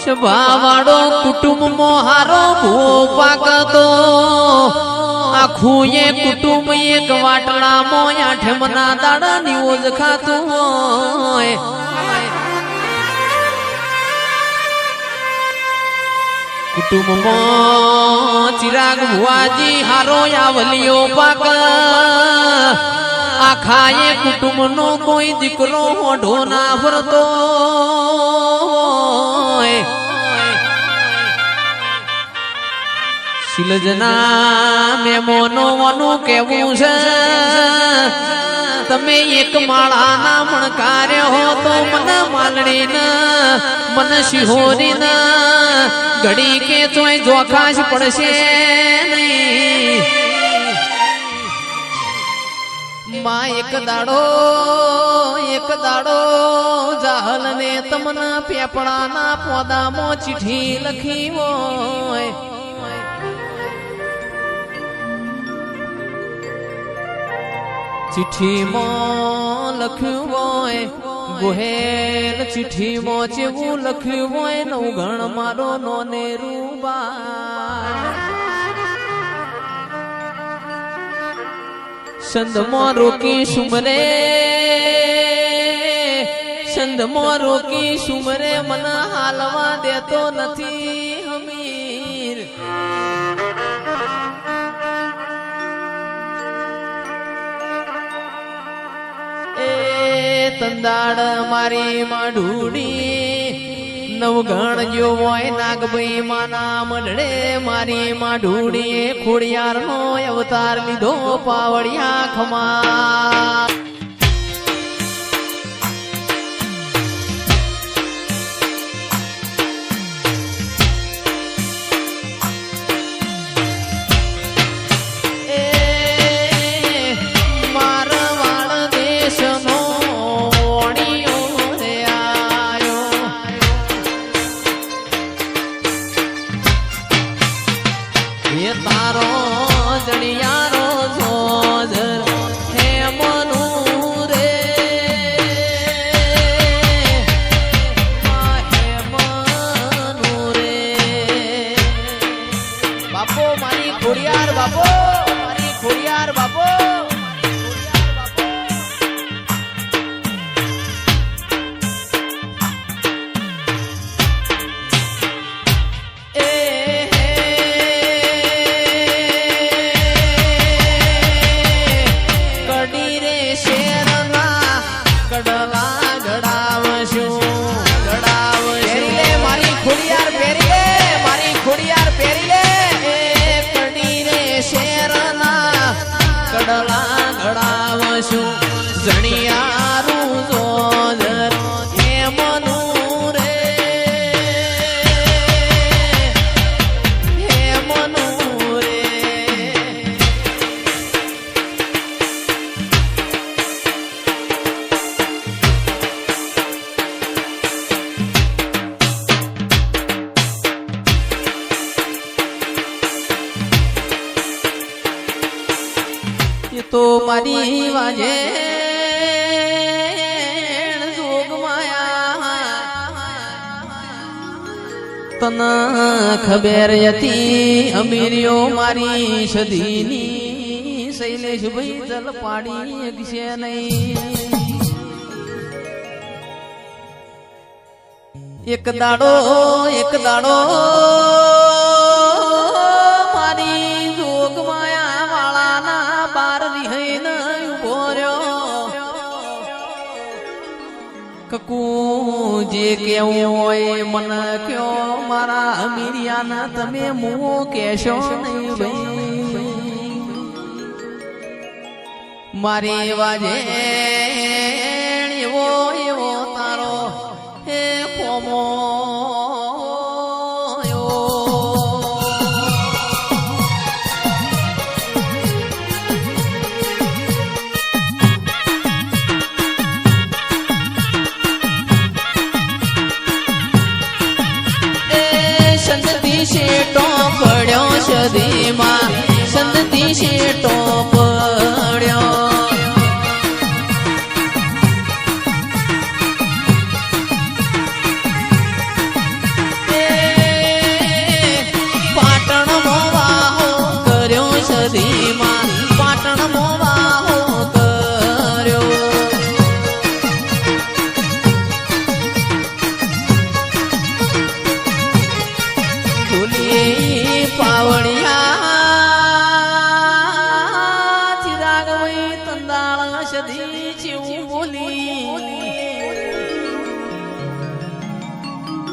સભાવાળો કુટુંબમાં હારો ભૂ પાકતો આખું એ કુટુંબ એક વાટલામાં આઠમના દાડા નિયોજ ખાતું હોય. કુટુંબમાં ચિરાગ ભુવાજી હારો આવલિયો પાક આખા એ કુટુંબનો કોઈ દીકરો હોઢો ના ભરતો. શિલજના મેમોનોનું કેવું છે તમે એક માળાના મણકાર્ય હો તો મને માલડીના મને શિહોરીના ઘડી કે ચોય જોખાશ પડશે નહીં. માં એક દાડો જાહલ ને તમને પેપડાના પોદામાં ચિઠ્ઠી લખી હોય. ચિઠ્ઠીમાં લખ્યું હોય ગોહેલ ચિઠ્ઠીમાં ચેવું લખ્યું હોય નવગણ મારો નોને રૂબા. સંદમાં રોકી સુમરે સંદમાં રોકી સુમરે મને હાલવા દેતો નથી હમીર. તંદાડ મારી માઢુડી નવગણ જો હોય નાગભાઈ માના મઢડે મારી માઢુડીએ ખોડિયાર નો અવતાર લીધો પાવડિયા ખમા. તારો જડિયારો જોજર હે મનુ રે હે મનુ રે. બાપો મારી ખોડિયાર બાપો મારી ખોડિયાર બાપો. જણિયારું જોજર હે મનુ રે હે મનુ રે. એ તો મારી વાજે તને ખબર હતી અમીરીઓ મારી સદીની શૈલેષભાઈ જલ પાડી અગશે નહીં. એક દાડો મારી જોગ માયા વાળાના બાર રિહઈને ઉભો રહ્યો. કકુ જે કેવું હોય મને કયો મારા અમીરિયાના તમે મુઓ કહેશો નહીં ભાઈ. મારી વાજે એવો તારો હે કોમો શેટો પડ્યો સદીમાં સંદતી શેટો પડ્યો.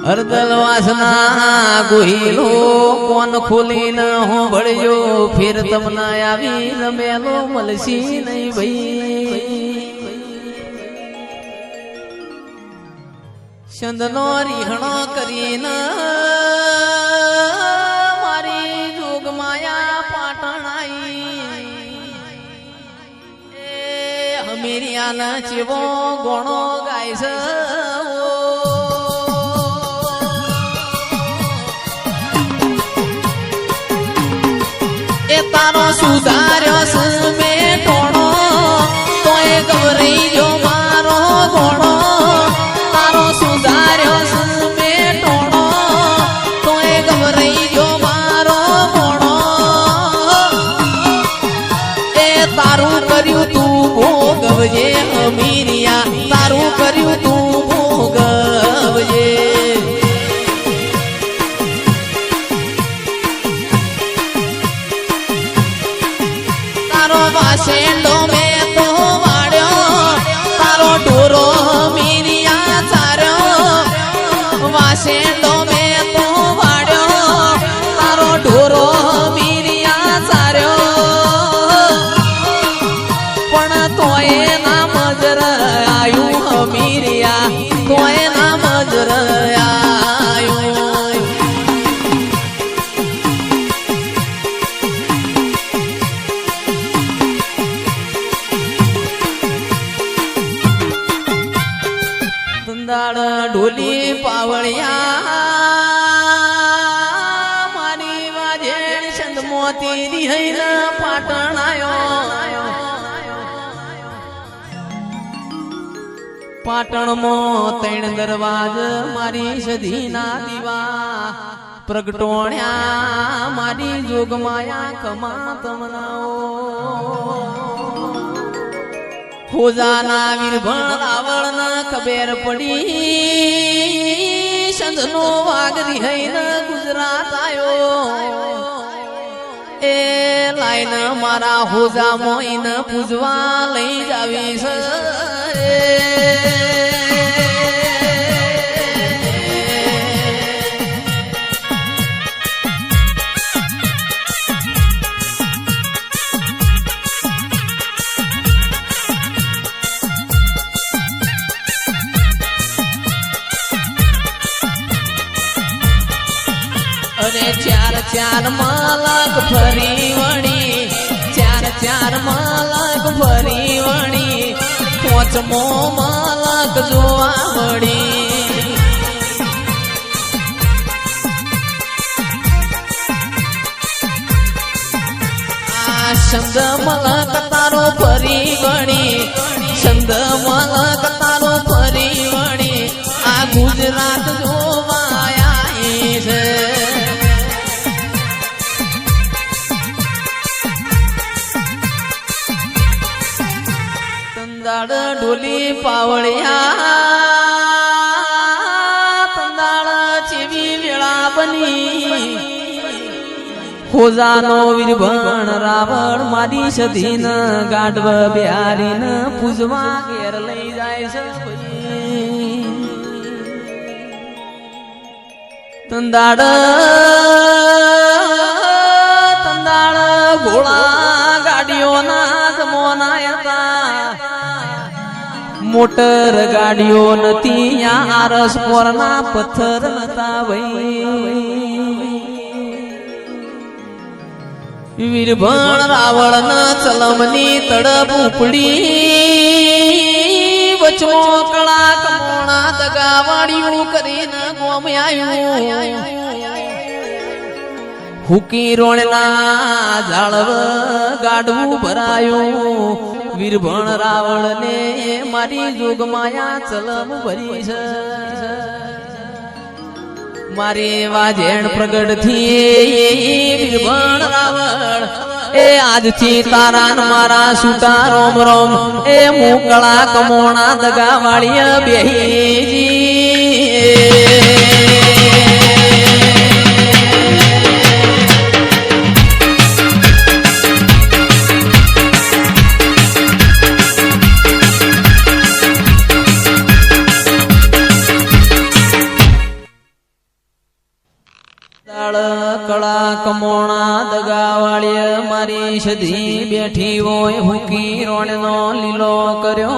હરદલ વાસના ગોહિલો કોન ખોલીને હો ભળ્યો ફેર તમને આવી રમેલો મળશી નહીં ભાઈ ચંદનો રીહણો કરીને મારી જોગમાયા પાટણ આઈ એ હમીરિયાના ચેવો ગોણો ગાય છે એ તારો સુધાર્યો સમે ટોણો તોય ગવરી જો મારો ગોણો તારો સુધાર્યો સમે ટોણો તોય ગવરી જો મારો ગોણો એ તારું કર્યું તું ભોગવજે અમીરિયા તારું કર્યું તું ભોગવજે વાસેન્ડો મેં તો વાડ્યો તારો ઢોરો મીરિયા ચાર્યો વાસેન્ડો મેં તો વાડ્યો તારો ઢોરો મીરિયા ચાર્યો પણ તોય ના મજર આયું મીરિયા તોય ના મજર આયું ઢોલી પાવળિયા મારી વાજેણ છંદ મોતી રિહૈન પાટણ આયો પાટણમાં ત્રણ દરવાજ મારી સધીના દીવા પ્રગટોણ્યા મારી જોગમાયા કમા તમનાઓ ખોજાના વીરભણ રાવણના ખબર પડી સંધનો વાઘ રિહૈન ગુજરાત આયો એ લાઈન મારા હોજા મોઈન પૂજવા લઈ જાવી છે અરે ચાર ચાર માલક ફરી વણી ચાર ચાર માલક ફરી વણી પોચમો માલક જોવા મળી આ શબ્દ મલક તારો ફરી વણી શબ્દ મલક તારો ફરી વણી આ ગુજરાત જોવાયા છે ઢોલી પાવળિયા તંદાળ ચેવી વેળા બની ખોજાનો વીરભણ રાવણ મારી સધીન ગાઢવ બિહારીન પૂજવા ઘેર લઈ જાય છે તંદાળ તંદાળ ઘોડા ગાડીઓના જમોના હતા મોટર ગાડીઓ નથી આરસ પોરના પથ્થર નતા ભાઈ વીરભણ રાવણ ના ચલમની તડપ ઉપડી વચમો કળા કમોણા દગાવાળિયું કરીને ગોમ આવ્યું હુકી રોણના ઝાડવ ગાડવું ભરાયું વીરભણ રાવણ ને મારી જોગમાયા ચલમ ભરી છે મારે વાજેણ પ્રગટ થી વીરભણ રાવણ એ આજથી તારા મારા સુતા રોમ રોમ એ મોકળા કમોણા દગા વાળીય બેહીજી કળા કમોણા દગાવાળીએ મારી સધી બેઠી હોય ભૂકી રોણનો લીલો કર્યો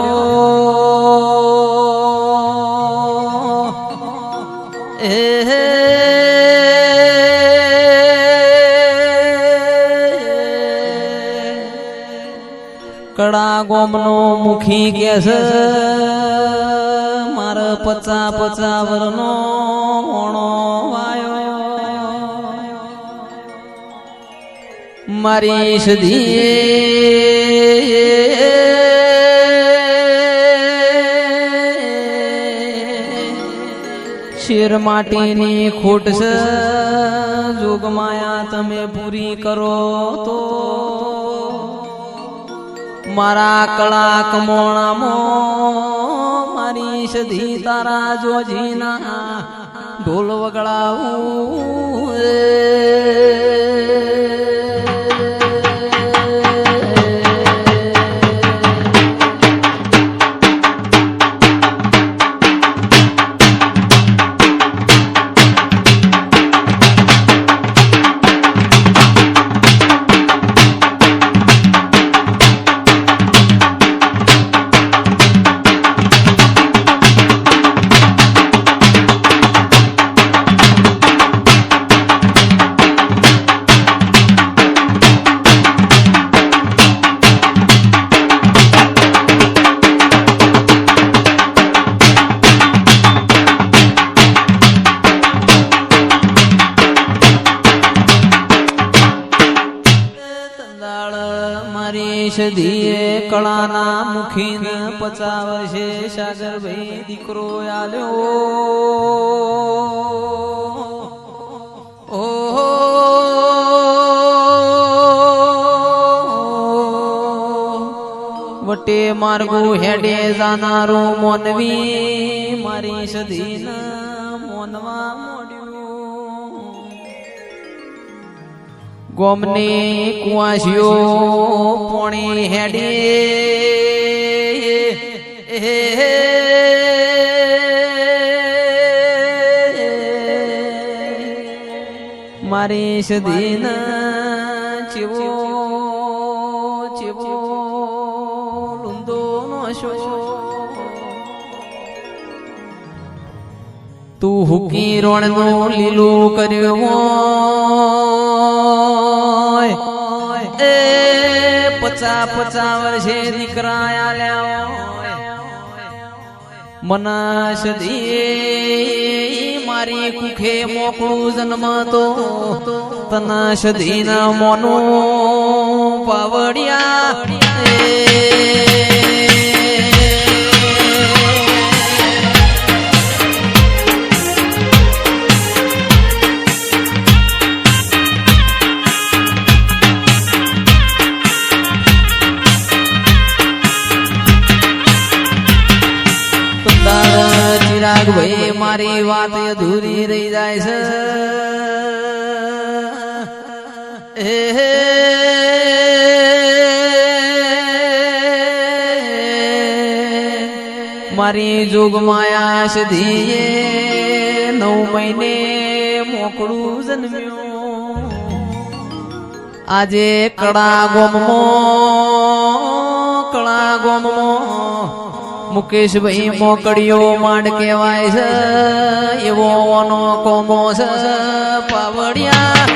કળા ગોમનો મુખી કેસ મારા 50 વરનો ઓણો વાયો મારી સધી શેર માટીની ખોટ છે જોગમાયા તમે પૂરી કરો તો મારા કળા કમોણામાં મારી સધી તારા જોજીના ઢોલ વગડાવું સધીએ કળાના મુખીને 50 વર્ષે સાગરભાઈ દીકરો આલ્યો વટે માર્ગો હેડે જાનારો મોનવી મારી સધીના મોનવા ગોમને કુવાસીઓ પોણી હેડે મારી સધીના ચેવો લુંદો નો શો તું હુકી રોણનો લીલું કર્યો 50 વર્ષે દીકરા આલ્યા મના સધી મારી કુખે મોકળું જન્મ તો તના સધીના મોનો પાવડિયા ચિરાગ ભાઈ મારી વાત અધૂરી રહી જાય છે મારી જોગમાયા સધીએ 9 મહિને મોકળું જન્મ્યું આજે કળા ગોમમાં મુકેશભાઈ મોકળિયો માંડ કહેવાય છે એવો ઓનો કોમો છે પાવડિયા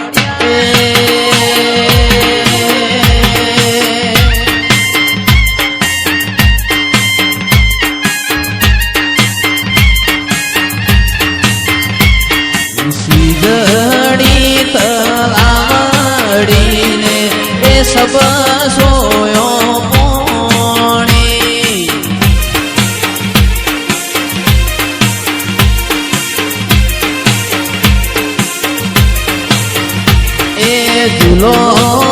સીધડી તલાવડીને એ સબ સોયો ઝૂલો